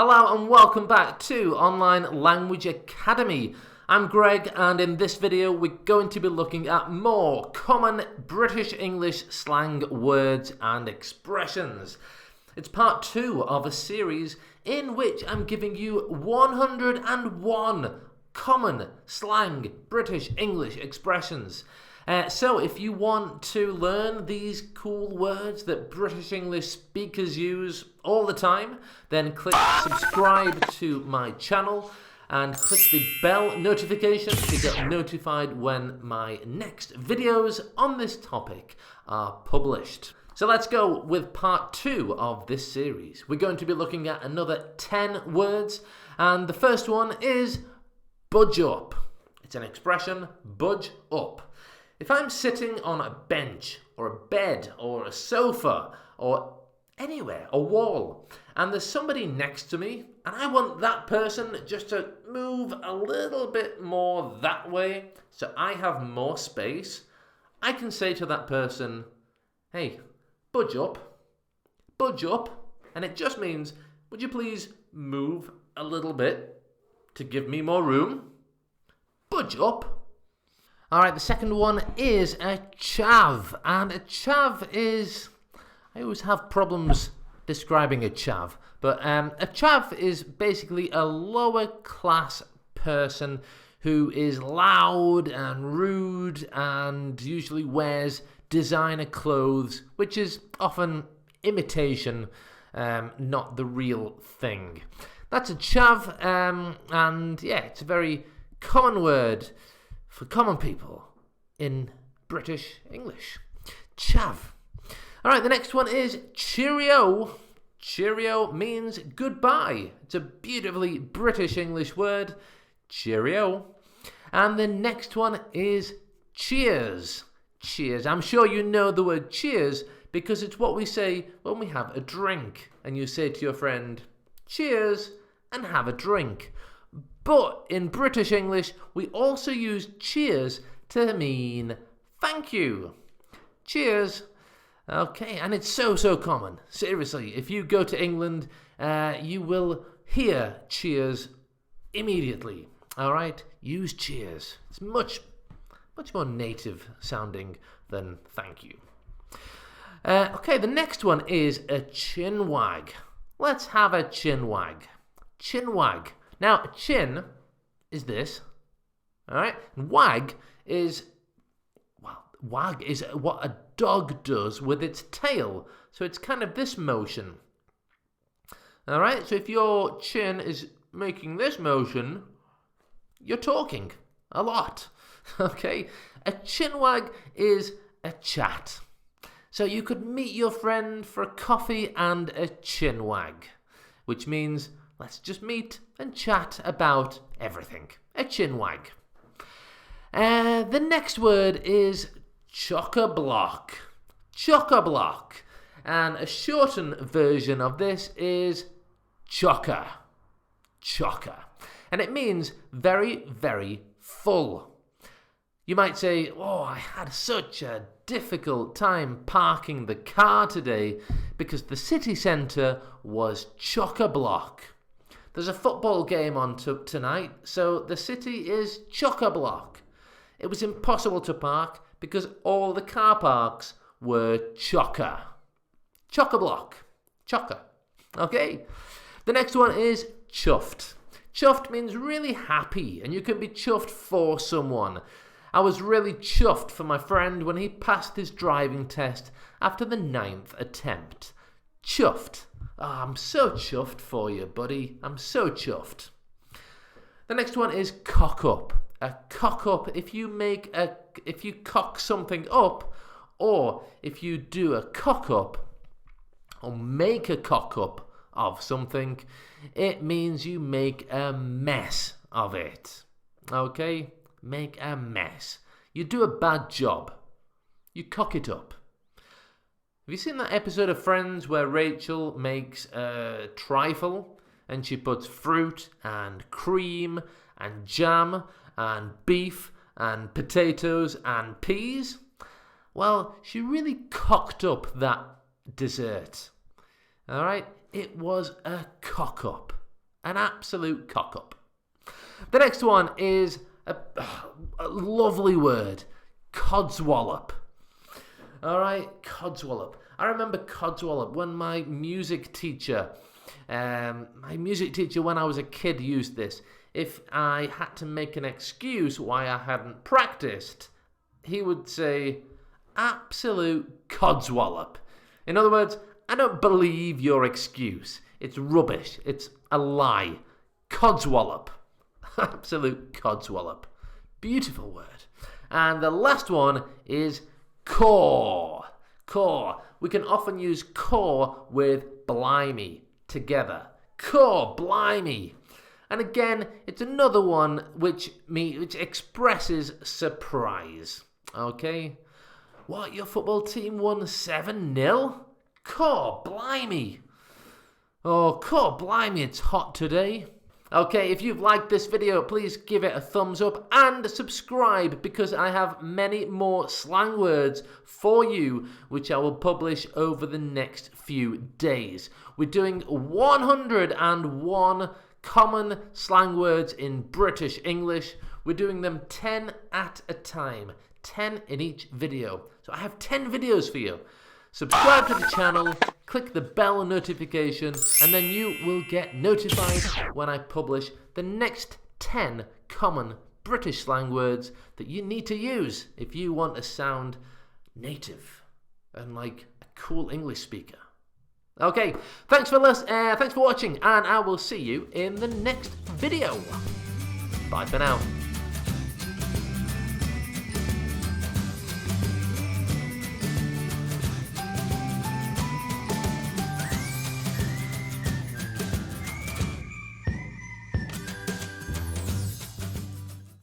Hello and welcome back to Online Language Academy. I'm Greg, and in this video we're going to be looking at more common British English slang words and expressions. It's part 2 of a series in which I'm giving you 101 common slang British English expressions. So if you want to learn these cool words that British English speakers use all the time, then click subscribe to my channel and click the bell notification to get notified when my next videos on this topic are published. So let's go with part 2 of this series. We're going to be looking at another 10 words, and the first one is budge up. It's an expression, budge up. If I'm sitting on a bench or a bed or a sofa or anywhere, a wall, and there's somebody next to me and I want that person just to move a little bit more that way so I have more space, I can say to that person, hey, budge up, and it just means, would you please move a little bit to give me more room? Budge up. Alright, the second one is a chav, and a chav is, I always have problems describing a chav, but a chav is basically a lower class person who is loud and rude and usually wears designer clothes, which is often imitation, not the real thing. That's a chav, and yeah, it's a very common word for common people in British English. Chav. Alright, the next one is Cheerio. Cheerio means goodbye. It's a beautifully British English word. Cheerio. And the next one is cheers. Cheers. I'm sure you know the word cheers because it's what we say when we have a drink. And you say to your friend, cheers, and have a drink. But in British English, we also use cheers to mean thank you. Cheers. Okay, and it's so common. Seriously, if you go to England, you will hear cheers immediately. All right, use cheers. It's much more native sounding than thank you. Okay, the next one is a chin wag. Let's have a chin wag. Chin wag. Now, a chin is this, all right? And wag is what a dog does with its tail. So it's kind of this motion, all right? So if your chin is making this motion, you're talking a lot, okay? A chin wag is a chat. So you could meet your friend for a coffee and a chin wag, which means let's just meet and chat about everything. A chin wag. The next word is Chockablock. Chockablock. And a shortened version of this is Chocka. Chocka. And it means very, very full. You might say, oh, I had such a difficult time parking the car today because the city centre was chock-a-block. There's a football game on tonight, so the city is chock-a-block. It was impossible to park because all the car parks were chocker. Chock-a-block. Chocka. Okay. The next one is chuffed. Chuffed means really happy, and you can be chuffed for someone. I was really chuffed for my friend when he passed his driving test after the 9th attempt. Chuffed. Oh, I'm so chuffed for you, buddy. I'm so chuffed. The next one is cock up. A cock up, if you cock something up, or if you do a cock up, or make a cock up of something, it means you make a mess of it. Okay? Make a mess. You do a bad job. You cock it up. Have you seen that episode of Friends where Rachel makes a trifle and she puts fruit and cream and jam and beef and potatoes and peas? Well, she really cocked up that dessert. All right? It was a cock-up. An absolute cock-up. The next one is a lovely word. Codswallop. Alright, Codswallop. I remember Codswallop when my music teacher when I was a kid used this. If I had to make an excuse why I hadn't practiced, he would say, absolute codswallop. In other words, I don't believe your excuse. It's rubbish. It's a lie. Codswallop. Absolute codswallop. Beautiful word. And the last one is core. Core. We can often use core with blimey together. Core, blimey. And again, it's another one which expresses surprise. Okay? What, your football team won 7-0? Core, blimey. Oh, core, blimey, it's hot today. Okay, if you've liked this video, please give it a thumbs up and subscribe because I have many more slang words for you which I will publish over the next few days. We're doing 101 common slang words in British English. We're doing them 10 at a time, 10 in each video. So I have 10 videos for you. Subscribe to the channel, click the bell notification, and then you will get notified when I publish the next 10 common British slang words that you need to use if you want to sound native and like a cool English speaker. Okay, thanks for watching, and I will see you in the next video. Bye for now.